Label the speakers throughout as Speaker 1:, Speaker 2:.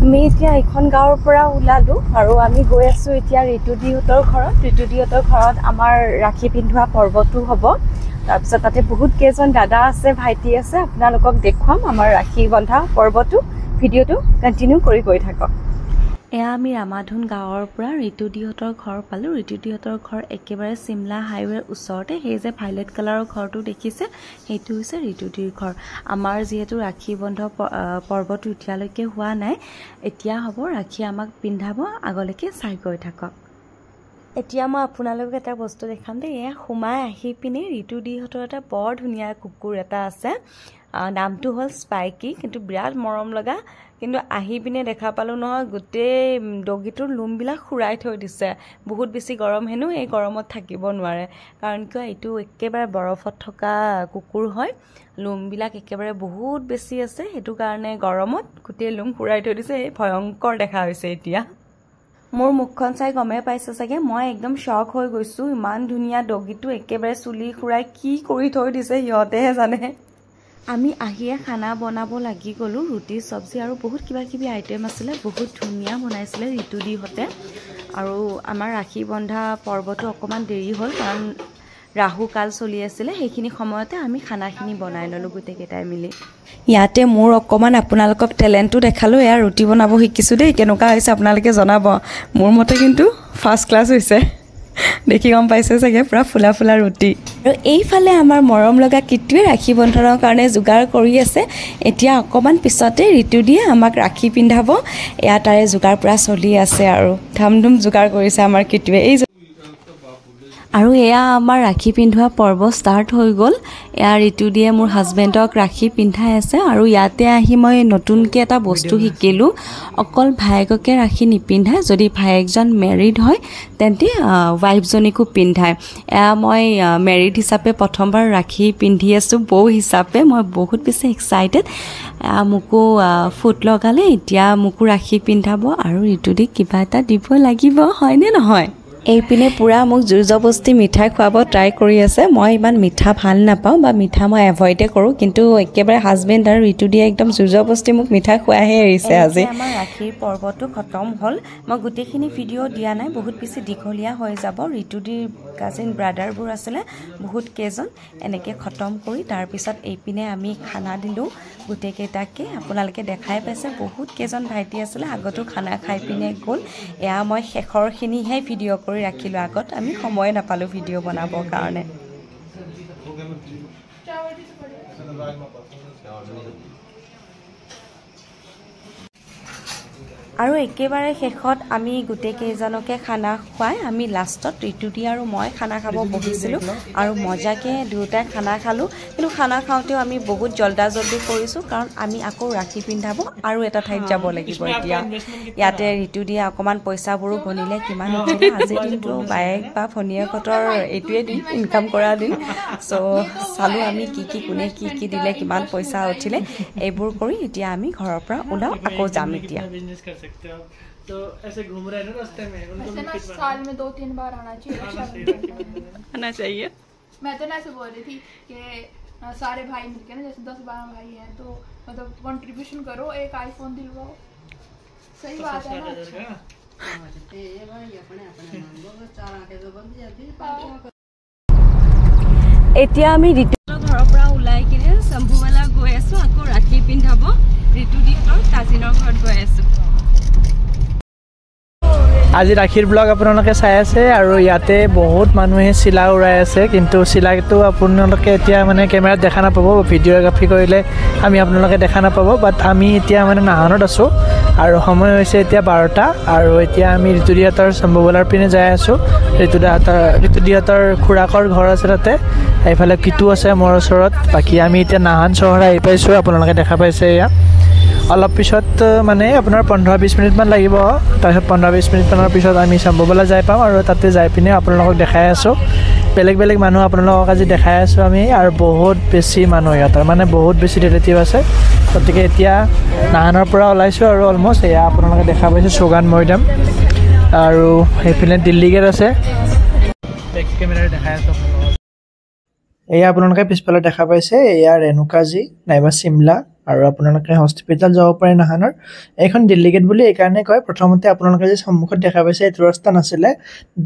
Speaker 1: আমি এতিয়া এখন গাঁৱৰ পৰা ওলালো আৰু আমি গৈ আছো এতিয়া ঋতুদিহঁতৰ ঘৰত। ঋতুদিহঁতৰ ঘৰত আমাৰ ৰাখি পিন্ধোৱা পৰ্বটো হ'ব। তাৰপিছত তাতে বহুত কেইজন দাদা আছে, ভাইটি আছে, আপোনালোকক দেখুৱাম আমাৰ ৰাখি বন্ধা পৰ্বটো। ভিডিঅ'টো কণ্টিনিউ কৰি গৈ থাকক। এয়া আমি ৰামাধুন গাঁৱৰ পৰা ঋতুদিহঁতৰ ঘৰ পালোঁ। ঋতুদিহঁতৰ ঘৰ একেবাৰে চিমলা হাইৱেৰ ওচৰতে। সেই যে ভাইলেট কালাৰৰ ঘৰটো দেখিছে, সেইটো হৈছে ঋতুদিৰ ঘৰ। আমাৰ যিহেতু ৰাখি বন্ধ পৰ্বটো এতিয়ালৈকে হোৱা নাই, এতিয়া হ'ব। ৰাখি আমাক পিন্ধাব, আগলৈকে চাই গৈ থাকক। এতিয়া মই আপোনালোকক এটা বস্তু দেখাম দেই। এয়া সোমাই আহি পিনে ঋতুদিহঁতৰ এটা বৰ ধুনীয়া কুকুৰ এটা আছে, নামটো হ'ল স্পাইকি, কিন্তু বিৰাট মৰম লগা। কিন্তু আহি পিনে দেখা পালোঁ নহয়, গোটেই ডগীটোৰ লোমবিলাক খুৰাই থৈ দিছে। বহুত বেছি গৰম হেনো, এই গৰমত থাকিব নোৱাৰে। কাৰণ কিয়, এইটো একেবাৰে বৰফত থকা কুকুৰ হয়। লোমবিলাক একেবাৰে বহুত বেছি আছে, সেইটো কাৰণে গৰমত গোটেই লোম খুৰাই থৈ দিছে। এই ভয়ংকৰ দেখা হৈছে এতিয়া। মোৰ মুখখন চাই গমে পাইছে চাগে, মই একদম শ্বক হৈ গৈছোঁ। ইমান ধুনীয়া ডগীটো একেবাৰে চুলি খুৰাই কি কৰি থৈ দিছে সিহঁতেহে জানে। আমি আহিয়ে খানা বনাব লাগি গ'লোঁ। ৰুটি, চব্জি আৰু বহুত কিবা কিবি আইটেম আছিলে। বহুত ধুনীয়া বনাইছিলে ঋতুদিহঁতে। আৰু আমাৰ ৰাখি বন্ধা পৰ্বটো অকণমান দেৰি হ'ল, কাৰণ ৰাহু কাল চলি আছিলে। সেইখিনি সময়তে আমি খানাখিনি বনাই ল'লোঁ গোটেইকেইটাই মিলি। ইয়াতে মোৰ অকণমান আপোনালোকক টেলেণ্টটো দেখালোঁ। এয়া ৰুটি বনাব শিকিছোঁ দেই। কেনেকুৱা হৈছে আপোনালোকে জনাব। মোৰ মতে কিন্তু ফাৰ্ষ্ট ক্লাছ হৈছে। দেখি গম পাইছে চাগে, পূৰা ফুলা ফুলা ৰুটি। আৰু এইফালে আমাৰ মৰম লগা কিটুৱে ৰাখি বন্ধনৰ কাৰণে যোগাৰ কৰি আছে। এতিয়া অকণমান পিছতে ঋতুদিয়ে আমাক ৰাখি পিন্ধাব। এয়া তাৰে যোগাৰ পূৰা চলি আছে আৰু ধাম ধুম যোগাৰ কৰিছে আমাৰ কিটুৱে। আৰু এয়া আমাৰ ৰাখি পিন্ধোৱা পৰ্ব ষ্টাৰ্ট হৈ গ'ল। এয়া ঋতুদিয়ে মোৰ হাজবেণ্ডক ৰাখি পিন্ধাই আছে। আৰু ইয়াতে আহি মই নতুনকৈ এটা বস্তু শিকিলোঁ। অকল ভায়েককে ৰাখি নিপিন্ধায়, যদি ভায়েকজন মেৰিড হয় তেন্তে ৱাইফজনীকো পিন্ধায়। এয়া মই মেৰিড হিচাপে প্ৰথমবাৰ ৰাখি পিন্ধি আছোঁ, বৌ হিচাপে। মই বহুত বেছি এক্সাইটেড। মোকো ফুট লগালে, এতিয়া মোকো ৰাখি পিন্ধাব আৰু ঋতুদিক কিবা এটা দিব লাগিব, হয়নে নহয়? এইপিনে পূৰা মোক জোৰ জবস্তি মিঠাই খুৱাব ট্ৰাই কৰি আছে। মই ইমান মিঠা ভাল নাপাওঁ, বা মিঠা মই এভইডে কৰোঁ, কিন্তু একেবাৰে হাজবেণ্ড আৰু ঋতুদিয়ে একদম জোৰ জবস্তি মোক মিঠাই খুৱাইহে এৰিছে আজি। আমাৰ ৰাখিৰ পৰ্বটো খতম হ'ল। মই গোটেইখিনি ভিডিঅ' দিয়া নাই, বহুত বেছি দীঘলীয়া হৈ যাব। ঋতুদিৰ কাজিন ব্ৰাদাৰবোৰ আছিলে বহুত কেইজন। এনেকৈ খতম কৰি তাৰপিছত এইপিনে আমি খানা দিলোঁ গোটেইকেইটাকে। আপোনালোকে দেখাই পাইছে, বহুত কেইজন ভাইটি আছিলে, আগতো খানা খাই পিনে গ'ল। এয়া মই শেষৰখিনিহে ভিডিঅ' কৰি ৰাখিলোঁ। আগত আমি সময় নাপালোঁ ভিডিঅ' বনাবৰ কাৰণে। আৰু একেবাৰে শেষত আমি গোটেইকেইজনকে খানা খুৱাই আমি লাষ্টত ঋতুদি আৰু মই খানা খাব বহিছিলোঁ। আৰু মজাকৈ দুয়োটাই খানা খালোঁ। কিন্তু খানা খাওঁতেও আমি বহুত জল্দা জল্দি কৰিছোঁ, কাৰণ আমি আকৌ ৰাখি পিন্ধাব আৰু এটা ঠাইত যাব লাগিব এতিয়া। ইয়াতে ঋতুদিয়ে অকণমান পইচাবোৰো গণিলে, কিমান উঠিলে। আজিৰ দিনটো বায়েক বা ভনীয়েকহঁতৰ এইটোৱে দিন, ইনকাম কৰা দিন। চ' চালোঁ আমি কি কোনে কি দিলে, কিমান পইচা উঠিলে। এইবোৰ কৰি এতিয়া আমি ঘৰৰ পৰা ওলাওঁ, আকৌ যাম এতিয়া।
Speaker 2: तो ऐसे घूम रहे हैं ना रास्ते में, उनको
Speaker 3: ऐसे ना साल में 2-3 बार आना चाहिए। मैं तो ना ऐसे बोल रही थी कि सारे भाई मिलके ना, जैसे 10-12 भाई हैं, तो मतलब कंट्रीब्यूशन करो, एक आईफोन दिलवाओ। सही बात है ना।
Speaker 1: এতিয়া আমি ঋতুদিৰ ঘৰৰ পৰা ওলাই কিনে শম্ভুমেলা গৈ আছোঁ। আকৌ ৰাখি পিন্ধাব ঋতুদিহঁতৰ কাজিনৰ ঘৰত গৈ আছোঁ।
Speaker 2: আজি ৰাখিৰ ব্লগ আপোনালোকে চাই আছে, আৰু ইয়াতে বহুত মানুহে চিলা উৰাই আছে। কিন্তু চিলাটো আপোনালোকে এতিয়া মানে কেমেৰাত দেখা নাপাব, ভিডিঅ'গ্ৰাফি কৰিলে আমি আপোনালোকে দেখা নাপাব। বাট আমি এতিয়া মানে নাহনত আছোঁ, আৰু সময় হৈছে এতিয়া 12টা। আৰু এতিয়া আমি ঋতুদিহঁতৰ শম্ভুমেলাৰ পিনে যাই আছোঁ। ঋতুদিহঁতৰ খুৰাকৰ ঘৰ আছে তাতে, এইফালে কিটু আছে মোৰ ওচৰত। বাকী আমি এতিয়া নাহান চহৰ আহি পাইছোঁ, আপোনালোকে দেখা পাইছে। এয়া অলপ পিছত মানে আপোনাৰ 15-20 মিনিটমান লাগিব। তাৰপিছত 15-20 মিনিটমানৰ পিছত আমি শম্ভুমেলা যাই পাম, আৰু তাতে যাই পিনে আপোনালোকক দেখাই আছোঁ। বেলেগ বেলেগ মানুহ আপোনালোকক আজি দেখাই আছোঁ আমি, আৰু বহুত বেছি মানুহ ইয়াতৰ, মানে বহুত বেছি ৰিলেটিভ আছে। গতিকে এতিয়া নাহানৰ পৰা ওলাইছোঁ, আৰু অলমষ্ট এয়া আপোনালোকে দেখা পাইছে চৌগান মৈদাম, আৰু সেইপিনে দিল্লী গেট আছে। বেক কেমেৰাৰে দেখাই আছোঁ আপোনালোকক। এয়া আপোনালোকে পিছফালে দেখা পাইছে, এয়া ৰেণুকাজী নাইবা চিমলা আৰু আপোনালোকে হস্পিটেল যাব পাৰে নাহানৰ এখন দিল্লী গেট বুলি এইকাৰণে কয় প্ৰথমতে আপোনালোকে যে সন্মুখত দেখা পাইছে এইটো ৰাস্তা নাছিলে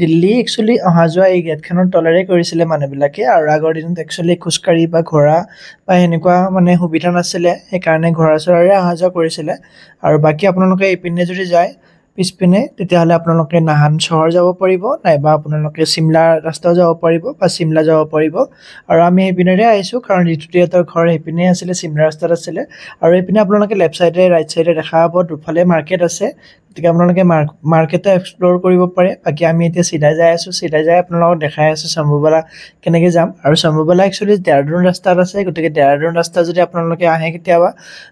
Speaker 2: দিল্লী একচুৱেলি অহা যোৱা এই গেটখনৰ তলেৰে কৰিছিলে মানুহবিলাকে আৰু আগৰ দিনত একচুৱেলি খোজকাঢ়ি বা ঘোঁৰা বা এনেকুৱা মানে সুবিধা নাছিলে সেইকাৰণে ঘোঁৰা চৰাৰে অহা যোৱা কৰিছিলে আৰু বাকী আপোনালোকে এইপিনে যদি যায় পিছপিনে তেতিয়াহ'লে আপোনালোকে নাহান চহৰ যাব পাৰিব নাইবা আপোনালোকে চিমলা ৰাস্তাও যাব পাৰিব বা চিমলা যাব পাৰিব আৰু আমি সেইপিনেৰে আহিছোঁ কাৰণ ঋতুদিহঁতৰ ঘৰ সেইপিনে আছিলে চিমলা ৰাস্তাত আছিলে আৰু এইপিনে আপোনালোকে লেফ্ট চাইডে ৰাইট চাইডে দেখা পাব দুফালে মাৰ্কেট আছে গতিকে আপোনালোকে মাৰ্কেটটো এক্সপ্ল'ৰ কৰিব পাৰে বাকী আমি এতিয়া চিধাই যাই আছোঁ চিধাই যাই আপোনালোকক দেখাই আছোঁ চম্বুবালা কেনেকৈ যাম আৰু চম্বুবালা একচুৱেলি দেহৰাদুন ৰাস্তাত আছে গতিকে দেহৰাদুন ৰাস্তা যদি আপোনালোকে আহে কেতিয়াবা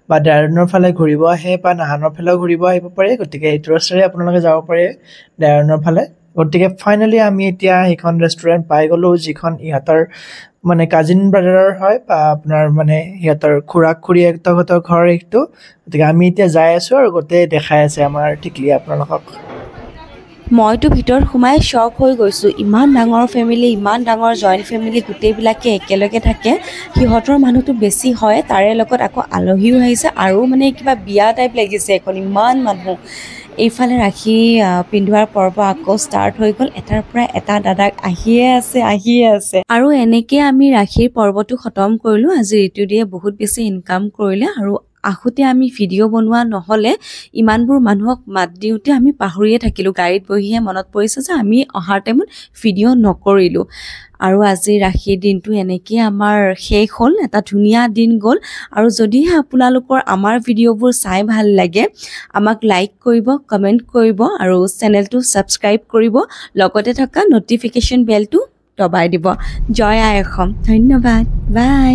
Speaker 2: বা দেহৰাদুনৰ ফালে ঘূৰিব আহে বা নাহানৰ ফালেও ঘূৰিব আহিব পাৰে গতিকে এইটো ৰাস্তাৰে আপোনালোকে যাব পাৰে দেহৰাদুনৰ ফালে গতিকে ফাইনেলি আমি এতিয়া সেইখন ৰেষ্টুৰেণ্ট পাই গ'লোঁ যিখন ইহঁতৰ মানে কাজিন ব্ৰাদাৰৰ হয় বা আপোনাৰ মানে সিহঁতৰ খুৰাক খুৰীহঁতৰ ঘৰ এইটো গতিকে আমি এতিয়া যাই আছোঁ আৰু গোটেই দেখাই আছে আমাৰ টিকলি আপোনালোকক
Speaker 1: মইতো ভিতৰত সোমাই শ্বক হৈ গৈছোঁ ইমান ডাঙৰ ফেমিলি ইমান ডাঙৰ জইণ্ট ফেমিলি গোটেইবিলাকে একেলগে থাকে সিহঁতৰ মানুহটো বেছি হয় তাৰে লগত আকৌ আলহীও আহিছে আৰু মানে কিবা বিয়া টাইপ লাগিছে এখন ইমান মানুহ এইফালে ৰাখি পিন্ধোৱাৰ পৰ্ব আকৌ ষ্টাৰ্ট হৈ গ'ল এটাৰ পৰা এটা দাদাক আহিয়ে আছে আৰু এনেকৈ আমি ৰাখিৰ পৰ্বটো খতম কৰিলোঁ আজি ঋতুদিয়ে বহুত বেছি ইনকাম কৰিলে আৰু আহোঁতে আমি ভিডিঅ' বনোৱা নহ'লে ইমানবোৰ মানুহক মাত দিওঁতে আমি পাহৰিয়ে থাকিলোঁ গাড়ীত বহিহে মনত পৰিছে যে আমি অহাৰ টাইমত ভিডিঅ' নকৰিলোঁ আৰু আজি ৰাখিৰ দিনটো এনেকৈ আমাৰ শেষ হ'ল এটা ধুনীয়া দিন গ'ল আৰু যদিহে আপোনালোকৰ আমাৰ ভিডিঅ'বোৰ চাই ভাল লাগে আমাক লাইক কৰিব কমেণ্ট কৰিব আৰু চেনেলটো ছাবস্ক্ৰাইব কৰিব লগতে থকা ন'টিফিকেশ্যন বেলটো দবাই দিব জয় আই অসম ধন্যবাদ বাই